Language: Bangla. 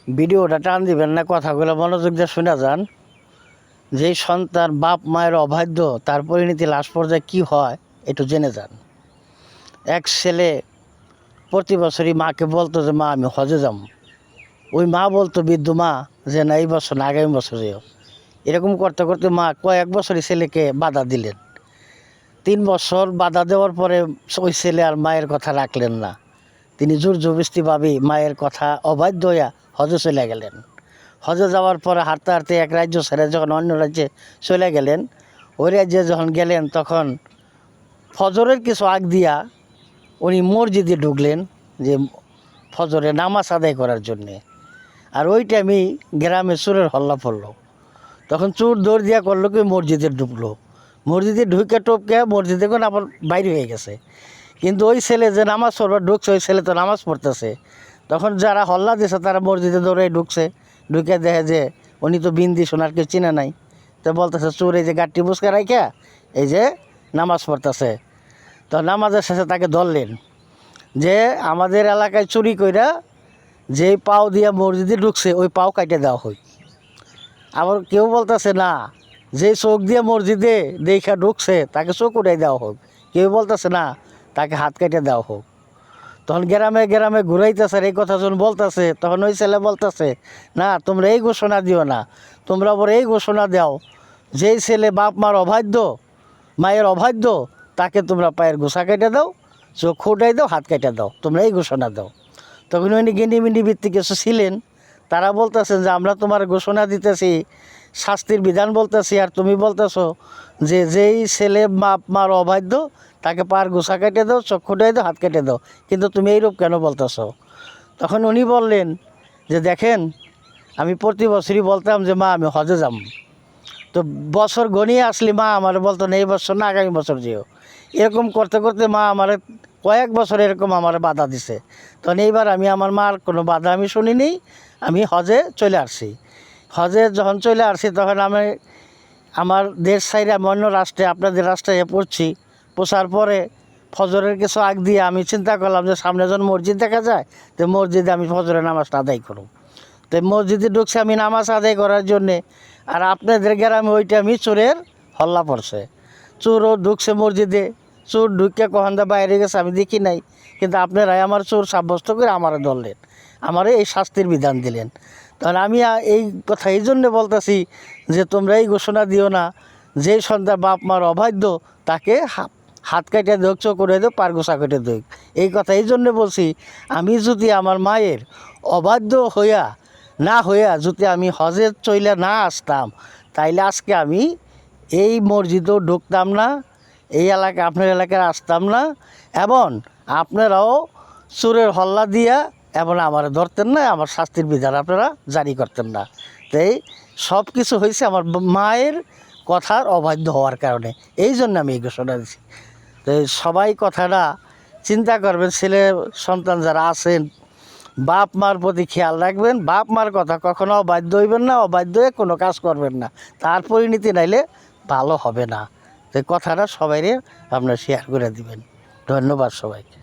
ভিডিওটা টান দিবেন না, কথাগুলো মনোযোগ দিয়ে শুনে যান। যেই সন্তান বাপ মায়ের অবাধ্য তার পরিণতি লাস্ট পর্যায়ে কী হয় একটু জেনে যান। এক ছেলে প্রতি বছরই মাকে বলতো যে মা আমি হজে যাব। ওই মা বলতো বৃদ্ধ মা যে না এই বছর না আগামী বছর যেও। এরকম করতে করতে মা কয়েক বছরই ছেলেকে বাধা দিলেন। 3 বছর বাধা দেওয়ার পরে ওই ছেলে আর মায়ের কথা রাখলেন না। তিনি জোর জবরদস্তিভাবে মায়ের কথা অবাধ্য হইয়া হজে চলে গেলেন। হজে যাওয়ার পরে হাঁটতে হাঁটতে এক রাজ্য ছেড়ে যখন অন্য রাজ্যে চলে গেলেন, ওই রাজ্যে যখন গেলেন তখন ফজরের কিছু আগ দিয়া উনি মসজিদে ঢুকলেন যে ফজরে নামাজ আদায় করার জন্যে। আর ওই টাইমেই গ্রামে চোরের হল্লা পড়লো। তখন চোর দৌড় দিয়া করলো কি মসজিদে ঢুকলো। মসজিদে ঢুকে টপকে মসজিদে কোন আবার বাইরে হয়ে গেছে। কিন্তু ওই ছেলে যে নামাজ পড়বার ঢুকছে ওই ছেলে তো নামাজ পড়তেছে। তখন যারা হল্লা দিয়েছে তারা মসজিদে দৌড়ে ঢুকছে। ঢুকে দেখে যে উনি তো বিন্দি সোনার কেউ চিনে নাই। তো বলতেছে চোর এই যে গাঠটি বুসকা রাইখা এই যে নামাজ পড়তেছে। তো নামাজের শেষে তাকে ধরলেন যে আমাদের এলাকায় চুরি কইরা যেই পাও দিয়া মসজিদে ঢুকছে ওই পাও কাটে দেওয়া হয়। আবার কেউ বলতেছে না যে চোখ দিয়ে মসজিদে দেখা ঢুকছে তাকে চোখ উঠাই দেওয়া হোক। কেউ বলতেছে না তাকে হাত কেটে দেওয়া হোক। তখন গ্রামে গ্রামে ঘুরাইতেছে এই কথা যখন বলতেছে তখন ওই ছেলে বলতেছে না তোমরা এই ঘোষণা দিও না, তোমরা আবার এই ঘোষণা দাও যেই ছেলে বাপ মার অবাধ্য মায়ের অবাধ্য তাকে তোমরা পায়ের গোসা কেটে দাও, চোখ উঠাই দাও, হাত কেটে দাও, তোমরা এই ঘোষণা দাও। তখন উনি গিন্ডিমিন্ডি ভিত্তিক কিছু ছিলেন, তারা বলতেছেন যে আমরা তোমার ঘোষণা দিতেছি, শাস্তির বিধান বলতেছি, আর তুমি বলতেছো যে যেই ছেলে বাপ মার অবাধ্য তাকে পায়ের গোসা কেটে দাও, চোখ উঠাই দাও, হাত কেটে দাও, কিন্তু তুমি এইরূপ কেন বলতেছো? তখন উনি বললেন যে দেখেন আমি প্রতি বছরই বলতাম যে মা আমি হজে যাব। তো বছর গনিয়ে আসলে মা আমার বলতো না এই বছর না আগামী বছর যেও। এরকম করতে করতে মা আমার কয়েক বছর এরকম আমার বাধা দিছে। তখন এইবার আমি আমার মার কোনো বাধা আমি শুনিনি, আমি হজে চলে আসছি। হজে যখন চলে আসছি তখন আমি আমার দেশ সাইডে আমি অন্য রাষ্ট্রে আপনাদের রাষ্ট্রে পড়ছি। পৌঁছার পরে ফজরের কিছু আগ দিয়ে আমি চিন্তা করলাম যে সামনে যখন মসজিদ দেখা যায় তো মসজিদে আমি ফজরের নামাজটা আদায় করব। তো মসজিদে ঢুকছে আমি নামাজ আদায় করার জন্যে। আর আপনাদের গ্রামে ওইটা আমি চোরের হল্লা পড়ছে। চোরও ঢুকছে মসজিদে, চোর ঢুকে কখন দা বাইরে গেছে আমি দেখি নাই। কিন্তু আপনারাই আমার চোর সাব্যস্ত করে আমারে ধরলেন, আমারে এই শাস্তির বিধান দিলেন। তখন আমি এই কথা এই জন্যে বলতেছি যে তোমরা এই ঘোষণা দিও না যেই সন্তান বাপ মার অবাধ্য তাকে হাত কাটিয়ে দেখ, চোখ করে দেখ, পার গোসা কেটে দেখ। এই কথা এই জন্যে বলছি আমি যদি আমার মায়ের অবাধ্য হইয়া যদি আমি হজে চইলে না আসতাম তাইলে আজকে আমি এই মসজিদেও ঢুকতাম না, এই এলাকায় আপনার এলাকায় আসতাম না, এবং আপনারাও চোরের হল্লা দিয়া এবং আমার ধরতেন না, আমার শাস্তির বিধান আপনারা জারি করতেন না। তাই সব কিছু হয়েছে আমার মায়ের কথার অবাধ্য হওয়ার কারণে, এই জন্য আমি এই ঘোষণা দিচ্ছি। তো সবাই কথাটা চিন্তা করবেন, ছেলে সন্তান যারা আছেন বাপ মার প্রতি খেয়াল রাখবেন। বাপ মার কথা কখনো অবাধ্য হইবেন না, অবাধ্য হয়ে কোনো কাজ করবেন না, তার পরিণতি নাইলে ভালো হবে না। তো কথাটা সবাইরে আপনারা শেয়ার করে দিবেন। ধন্যবাদ সবাইকে।